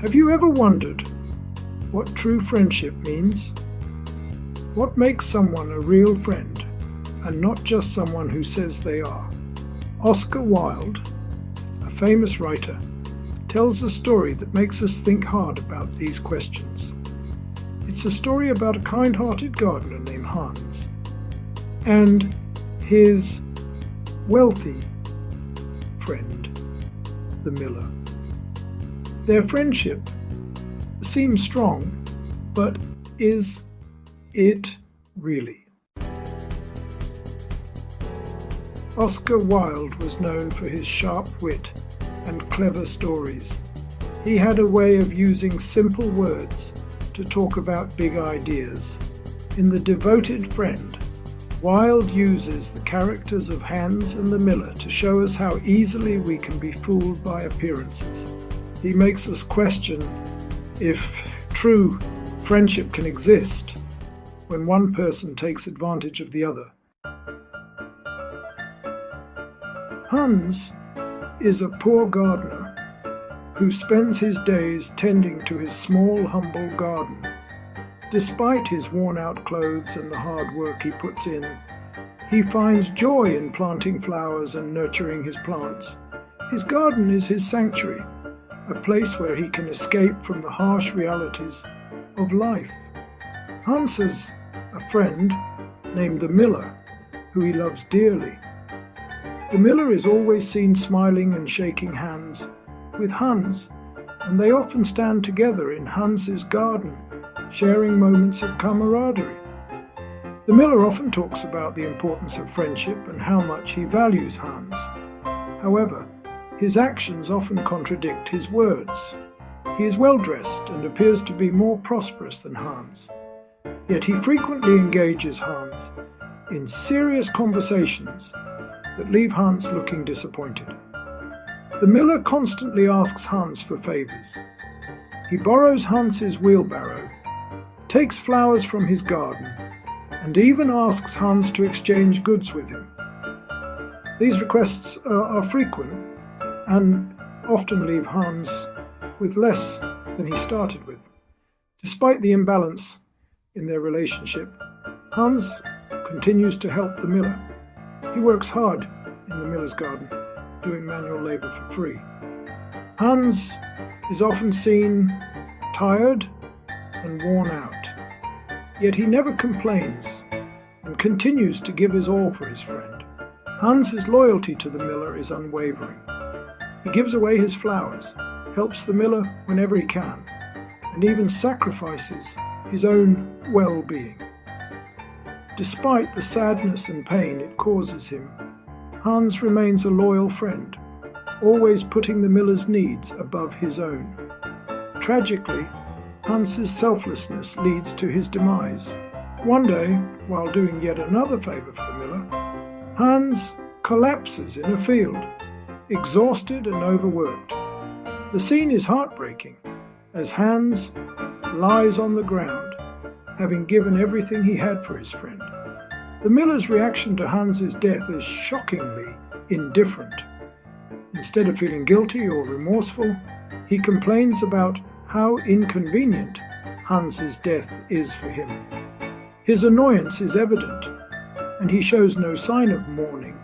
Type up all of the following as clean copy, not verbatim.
Have you ever wondered what true friendship means? What makes someone a real friend and not just someone who says they are? Oscar Wilde, a famous writer, tells a story that makes us think hard about these questions. It's a story about a kind-hearted gardener named Hans and his wealthy friend, the miller. Their friendship seems strong, but is it really? Oscar Wilde was known for his sharp wit and clever stories. He had a way of using simple words to talk about big ideas. In The Devoted Friend, Wilde uses the characters of Hans and the miller to show us how easily we can be fooled by appearances. He makes us question if true friendship can exist when one person takes advantage of the other. Hans is a poor gardener who spends his days tending to his small, humble garden. Despite his worn-out clothes and the hard work he puts in, he finds joy in planting flowers and nurturing his plants. His garden is his sanctuary, a place where he can escape from the harsh realities of life. Hans has a friend named the miller, who he loves dearly. The miller is always seen smiling and shaking hands with Hans, and they often stand together in Hans's garden, sharing moments of camaraderie. The miller often talks about the importance of friendship and how much he values Hans. However, his actions often contradict his words. He is well dressed and appears to be more prosperous than Hans. Yet he frequently engages Hans in serious conversations that leave Hans looking disappointed. The miller constantly asks Hans for favors. He borrows Hans's wheelbarrow, takes flowers from his garden, and even asks Hans to exchange goods with him. These requests are frequent and often leave Hans with less than he started with. Despite the imbalance in their relationship, Hans continues to help the miller. He works hard in the miller's garden, doing manual labor for free. Hans is often seen tired and worn out, yet he never complains and continues to give his all for his friend. Hans's loyalty to the miller is unwavering. He gives away his flowers, helps the miller whenever he can, and even sacrifices his own well-being. Despite the sadness and pain it causes him, Hans remains a loyal friend, always putting the miller's needs above his own. Tragically, Hans's selflessness leads to his demise. One day, while doing yet another favor for the miller, Hans collapses in a field, exhausted and overworked. The scene is heartbreaking, as Hans lies on the ground, having given everything he had for his friend. The miller's reaction to Hans's death is shockingly indifferent. Instead of feeling guilty or remorseful, he complains about how inconvenient Hans's death is for him. His annoyance is evident, and he shows no sign of mourning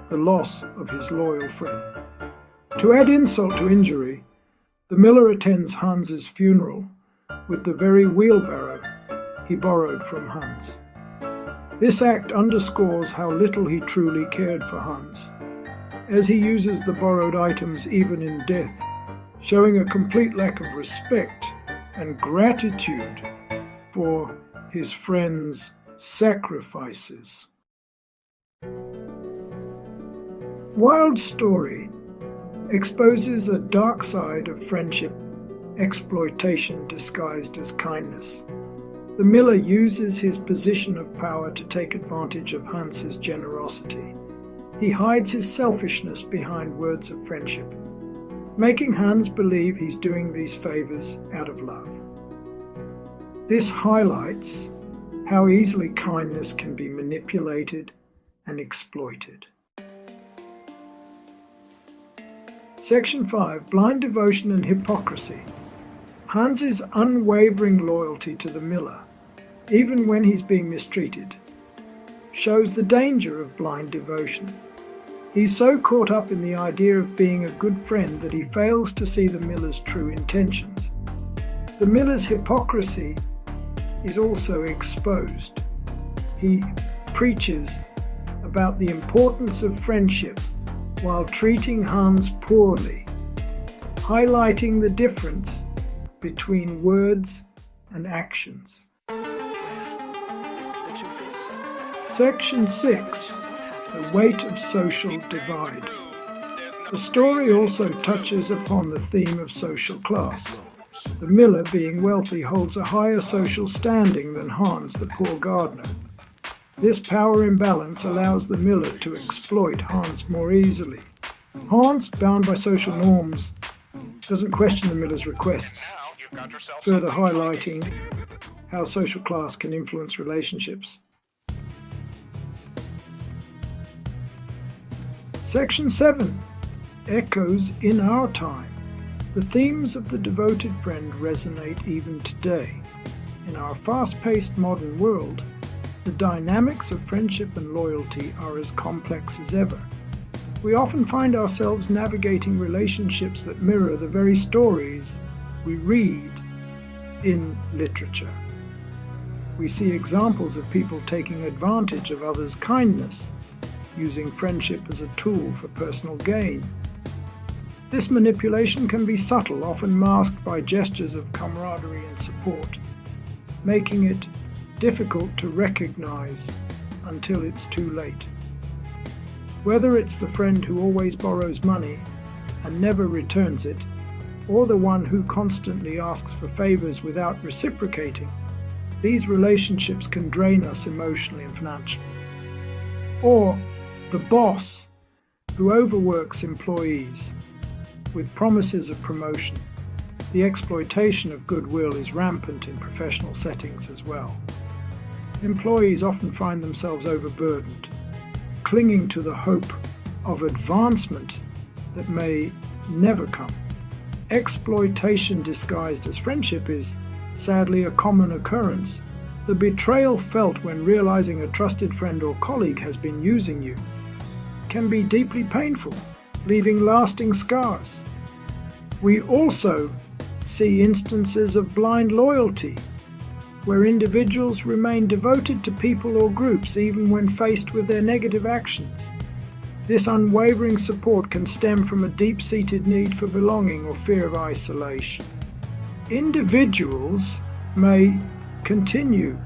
the loss of his loyal friend. To add insult to injury, the miller attends Hans's funeral with the very wheelbarrow he borrowed from Hans. This act underscores how little he truly cared for Hans, as he uses the borrowed items even in death, showing a complete lack of respect and gratitude for his friend's sacrifices. Wilde's story exposes a dark side of friendship, exploitation disguised as kindness. The miller uses his position of power to take advantage of Hans's generosity. He hides his selfishness behind words of friendship, making Hans believe he's doing these favors out of love. This highlights how easily kindness can be manipulated and exploited. Section 5. Blind Devotion and Hypocrisy. Hans's unwavering loyalty to the miller, even when he's being mistreated, shows the danger of blind devotion. He's so caught up in the idea of being a good friend that he fails to see the miller's true intentions. The miller's hypocrisy is also exposed. He preaches about the importance of friendship while treating Hans poorly, highlighting the difference between words and actions. Section 6. The weight of social divide. The story also touches upon the theme of social class. The miller, being wealthy, holds a higher social standing than Hans, the poor gardener. This power imbalance allows the miller to exploit Hans more easily. Hans, bound by social norms, doesn't question the miller's requests, further highlighting how social class can influence relationships. Section 7. Echoes in our time. The themes of the devoted friend resonate even today. In our fast-paced modern world, the dynamics of friendship and loyalty are as complex as ever. We often find ourselves navigating relationships that mirror the very stories we read in literature. We see examples of people taking advantage of others' kindness, using friendship as a tool for personal gain. This manipulation can be subtle, often masked by gestures of camaraderie and support, making it difficult to recognize until it's too late. Whether it's the friend who always borrows money and never returns it, or the one who constantly asks for favors without reciprocating, these relationships can drain us emotionally and financially. Or the boss who overworks employees with promises of promotion. The exploitation of goodwill is rampant in professional settings as well. Employees often find themselves overburdened, clinging to the hope of advancement that may never come. Exploitation disguised as friendship is sadly a common occurrence. The betrayal felt when realizing a trusted friend or colleague has been using you can be deeply painful, leaving lasting scars. We also see instances of blind loyalty, where individuals remain devoted to people or groups even when faced with their negative actions. This unwavering support can stem from a deep-seated need for belonging or fear of isolation. Individuals may continue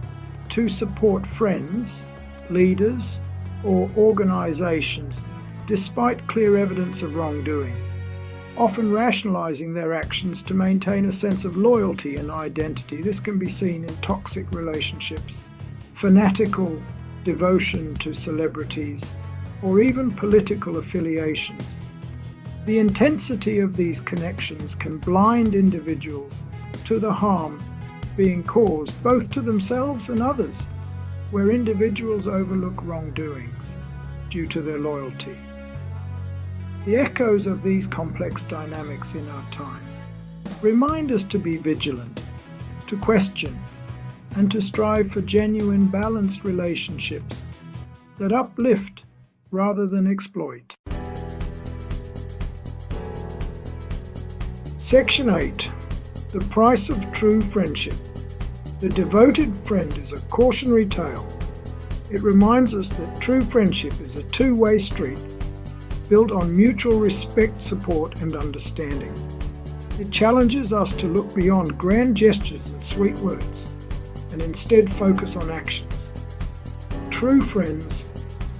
to support friends, leaders, or organizations despite clear evidence of wrongdoing, often rationalizing their actions to maintain a sense of loyalty and identity. This can be seen in toxic relationships, fanatical devotion to celebrities, or even political affiliations. The intensity of these connections can blind individuals to the harm being caused both to themselves and others, where individuals overlook wrongdoings due to their loyalty. The echoes of these complex dynamics in our time remind us to be vigilant, to question, and to strive for genuine, balanced relationships that uplift rather than exploit. Section 8. The price of true friendship. The devoted friend is a cautionary tale. It reminds us that true friendship is a two-way street built on mutual respect, support, and understanding. It challenges us to look beyond grand gestures and sweet words and instead focus on actions. True friends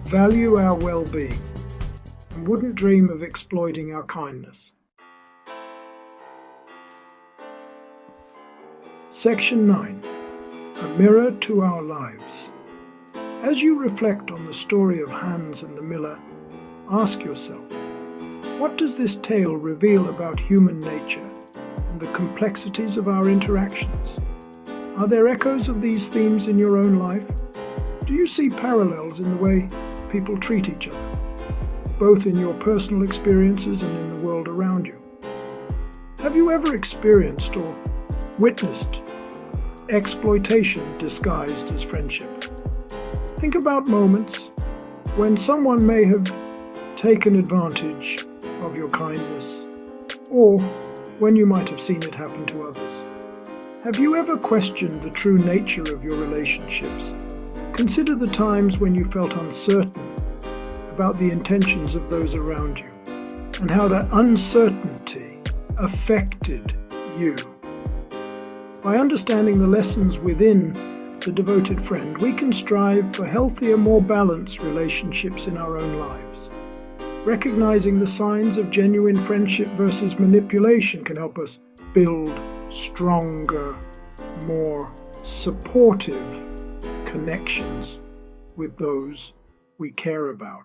value our well-being and wouldn't dream of exploiting our kindness. Section 9. A mirror to our lives. As you reflect on the story of Hans and the miller, ask yourself, what does this tale reveal about human nature and the complexities of our interactions? Are there echoes of these themes in your own life? Do you see parallels in the way people treat each other, both in your personal experiences and in the world around you? Have you ever experienced or witnessed exploitation disguised as friendship. Think about moments when someone may have taken advantage of your kindness, or when you might have seen it happen to others. Have you ever questioned the true nature of your relationships? Consider the times when you felt uncertain about the intentions of those around you, and how that uncertainty affected you. By understanding the lessons within the devoted friend, we can strive for healthier, more balanced relationships in our own lives. Recognizing the signs of genuine friendship versus manipulation can help us build stronger, more supportive connections with those we care about.